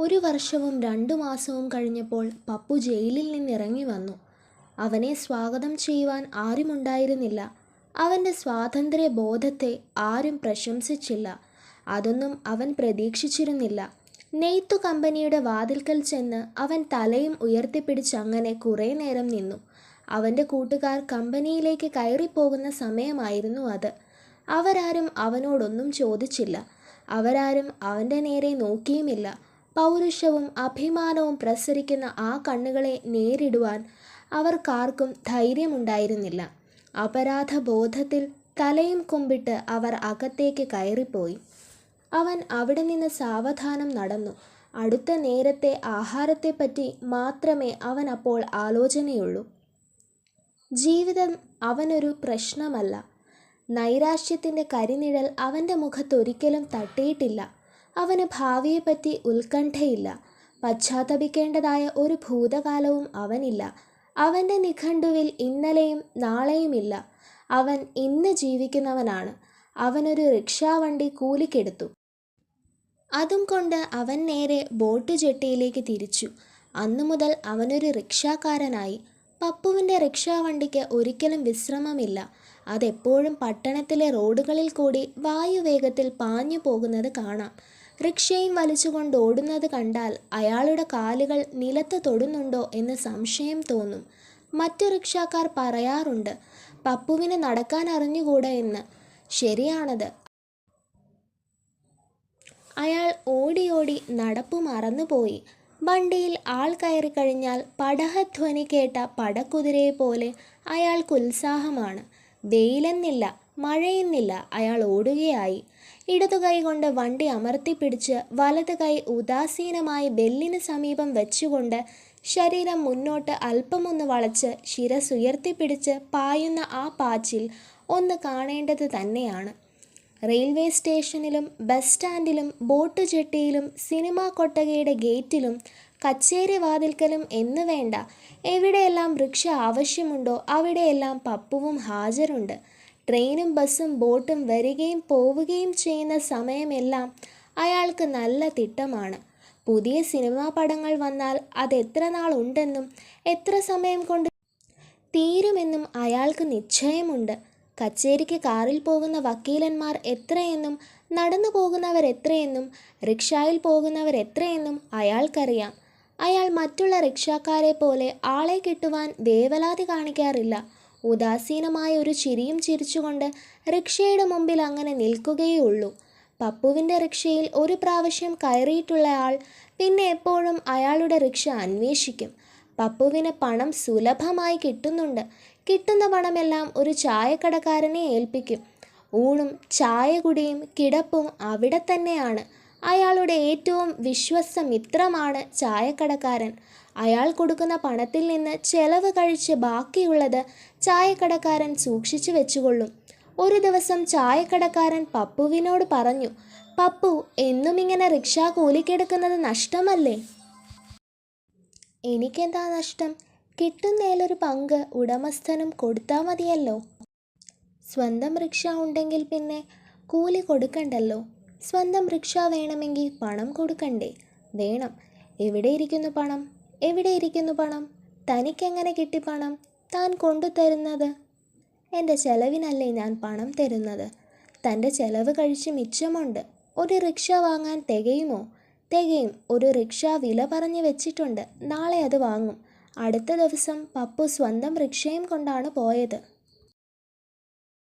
ഒരു വർഷവും 2 മാസവും കഴിഞ്ഞപ്പോൾ പപ്പു ജയിലിൽ നിന്നിറങ്ങി വന്നു. അവനെ സ്വാഗതം ചെയ്യുവാൻ ആരുമുണ്ടായിരുന്നില്ല. അവൻ്റെ സ്വാതന്ത്ര്യ ബോധത്തെ ആരും പ്രശംസിച്ചില്ല. അതൊന്നും അവൻ പ്രതീക്ഷിച്ചിരുന്നില്ല. നെയ്ത്തു കമ്പനിയുടെ വാതിൽക്കൽ ചെന്ന് അവൻ തലയും ഉയർത്തിപ്പിടിച്ചങ്ങനെ കുറേ നേരം നിന്നു. അവൻ്റെ കൂട്ടുകാർ കമ്പനിയിലേക്ക് കയറിപ്പോകുന്ന സമയമായിരുന്നു അത്. അവരാരും അവനോടൊന്നും ചോദിച്ചില്ല. അവരാരും അവൻ്റെ നേരെ നോക്കിയുമില്ല. പൗരുഷവും അഭിമാനവും പ്രസരിക്കുന്ന ആ കണ്ണുകളെ നേരിടുവാൻ അവർക്കാർക്കും ധൈര്യമുണ്ടായിരുന്നില്ല. അപരാധബോധത്തിൽ തലയും കുമ്പിട്ട് അവർ അകത്തേക്ക് കയറിപ്പോയി. അവൻ അവിടെ നിന്ന് സാവധാനം നടന്നു. അടുത്ത നേരത്തെ ആഹാരത്തെപ്പറ്റി മാത്രമേ അവൻ അപ്പോൾ ആലോചനയുള്ളൂ. ജീവിതം അവനൊരു പ്രശ്നമല്ല. നൈരാശ്യത്തിൻ്റെ കരിനിഴൽ അവൻ്റെ മുഖത്തൊരിക്കലും തട്ടിയിട്ടില്ല. അവന് ഭാവിയെപ്പറ്റി ഉത്കണ്ഠയില്ല. പശ്ചാത്തപിക്കേണ്ടതായ ഒരു ഭൂതകാലവും അവനില്ല. അവൻ്റെ നിഘണ്ടുവിൽ ഇന്നലെയും നാളെയുമില്ല. അവൻ ഇന്ന് ജീവിക്കുന്നവനാണ്. അവനൊരു റിക്ഷാവണ്ടി കൂലിക്കെടുത്തു. അതും കൊണ്ട് അവൻ നേരെ ബോട്ട് ജെട്ടിയിലേക്ക് തിരിച്ചു. അന്നു മുതൽ അവനൊരു റിക്ഷാക്കാരനായി. പപ്പുവിൻ്റെ റിക്ഷാവണ്ടിക്ക് ഒരിക്കലും വിശ്രമമില്ല. അതെപ്പോഴും പട്ടണത്തിലെ റോഡുകളിൽ കൂടി വായുവേഗത്തിൽ പാഞ്ഞു പോകുന്നത് കാണാം. റിക്ഷയും വലിച്ചുകൊണ്ട് ഓടുന്നത് കണ്ടാൽ അയാളുടെ കാലുകൾ നിലത്ത് തൊടുന്നുണ്ടോ എന്ന് സംശയം തോന്നും. മറ്റു റിക്ഷാക്കാർ പറയാറുണ്ട്, പപ്പുവിന് നടക്കാൻ അറിഞ്ഞുകൂടാ എന്ന്. ശരിയാണത്. അയാൾ ഓടി ഓടി നടപ്പു മറന്നുപോയി. വണ്ടിയിൽ ആൾ കയറിക്കഴിഞ്ഞാൽ പടഹധ്വനി കേട്ട പടക്കുതിരയെപ്പോലെ അയാൾക്കുത്സാഹമാണ്. വെയിലെന്നില്ല, മഴയെന്നില്ല, അയാൾ ഓടുകയായി. ഇടതുകൈ കൊണ്ട് വണ്ടി അമർത്തിപ്പിടിച്ച് വലത് കൈ ഉദാസീനമായി ബെല്ലിന് സമീപം വെച്ചുകൊണ്ട് ശരീരം മുന്നോട്ട് അല്പമൊന്ന് വളച്ച് ശിരസുയർത്തിപ്പിടിച്ച് പായുന്ന ആ പാച്ചിൽ ഒന്ന് കാണേണ്ടത് തന്നെയാണ്. റെയിൽവേ സ്റ്റേഷനിലും ബസ് സ്റ്റാൻഡിലും ബോട്ട് ജെട്ടിയിലും സിനിമാ കൊട്ടകയുടെ ഗേറ്റിലും കച്ചേരി വാതിൽക്കലും എന്ന് വേണ്ട, എവിടെയെല്ലാം റിക്ഷ ആവശ്യമുണ്ടോ അവിടെയെല്ലാം പപ്പുവും ഹാജരുണ്ട്. ട്രെയിനും ബസ്സും ബോട്ടും വരികയും പോവുകയും ചെയ്യുന്ന സമയമെല്ലാം അയാൾക്ക് നല്ല തിട്ടമാണ്. പുതിയ സിനിമാ പടങ്ങൾ വന്നാൽ അതെത്ര നാൾ ഉണ്ടെന്നും എത്ര സമയം കൊണ്ട് തീരുമെന്നും അയാൾക്ക് നിശ്ചയമുണ്ട്. കച്ചേരിക്ക് കാറിൽ പോകുന്ന വക്കീലന്മാർ എത്രയെന്നും നടന്നു പോകുന്നവരെത്രയെന്നും റിക്ഷായിൽ പോകുന്നവരെത്രയെന്നും അയാൾക്കറിയാം. അയാൾ മറ്റുള്ള റിക്ഷാക്കാരെ പോലെ ആളെ കിട്ടുവാൻ വേവലാതി കാണിക്കാറില്ല. ഉദാസീനമായ ഒരു ചിരിയും ചിരിച്ചുകൊണ്ട് റിക്ഷയുടെ മുമ്പിൽ അങ്ങനെ നിൽക്കുകയേ ഉള്ളൂ. പപ്പുവിൻ്റെ റിക്ഷയിൽ ഒരു പ്രാവശ്യം കയറിയിട്ടുള്ള ആൾ പിന്നെ എപ്പോഴും അയാളുടെ റിക്ഷ അന്വേഷിക്കും. പപ്പുവിന് പണം സുലഭമായി കിട്ടുന്നുണ്ട്. കിട്ടുന്ന പണമെല്ലാം ഒരു ചായക്കടക്കാരനെ ഏൽപ്പിക്കും. ഊണും ചായ കുടിയും കിടപ്പും അവിടെ തന്നെയാണ്. അയാളുടെ ഏറ്റവും വിശ്വസ്തമിത്രമാണ് ചായക്കടക്കാരൻ. അയാൾ കൊടുക്കുന്ന പണത്തിൽ നിന്ന് ചെലവ് കഴിച്ച് ബാക്കിയുള്ളത് ചായക്കടക്കാരൻ സൂക്ഷിച്ചു വെച്ചുകൊള്ളും. ഒരു ദിവസം ചായക്കടക്കാരൻ പപ്പുവിനോട് പറഞ്ഞു, പപ്പു, എന്നും ഇങ്ങനെ റിക്ഷ കൂലിക്കെടുക്കുന്നത് നഷ്ടമല്ലേ? എനിക്കെന്താ നഷ്ടം? കിട്ടുന്നതിലൊരു പങ്ക് ഉടമസ്ഥനും കൊടുത്താൽ മതിയല്ലോ. സ്വന്തം റിക്ഷ ഉണ്ടെങ്കിൽ പിന്നെ കൂലി കൊടുക്കണ്ടല്ലോ. സ്വന്തം റിക്ഷ വേണമെങ്കിൽ പണം കൊടുക്കണ്ടേ? വേണം. എവിടെ ഇരിക്കുന്നു പണം? എവിടെ ഇരിക്കുന്നു പണം? തനിക്കെങ്ങനെ കിട്ടി പണം? താൻ കൊണ്ടുതരുന്നത്? എൻ്റെ ചെലവിനല്ലേ ഞാൻ പണം തരുന്നത്. തൻ്റെ ചെലവ് കഴിച്ച് മിച്ചമുണ്ട്. ഒരു റിക്ഷ വാങ്ങാൻ തികയുമോ? തികയും. ഒരു റിക്ഷ വില പറഞ്ഞു വെച്ചിട്ടുണ്ട്. നാളെ അത് വാങ്ങും. അടുത്ത ദിവസം പപ്പു സ്വന്തം റിക്ഷയും കൊണ്ടാണ് പോയത്.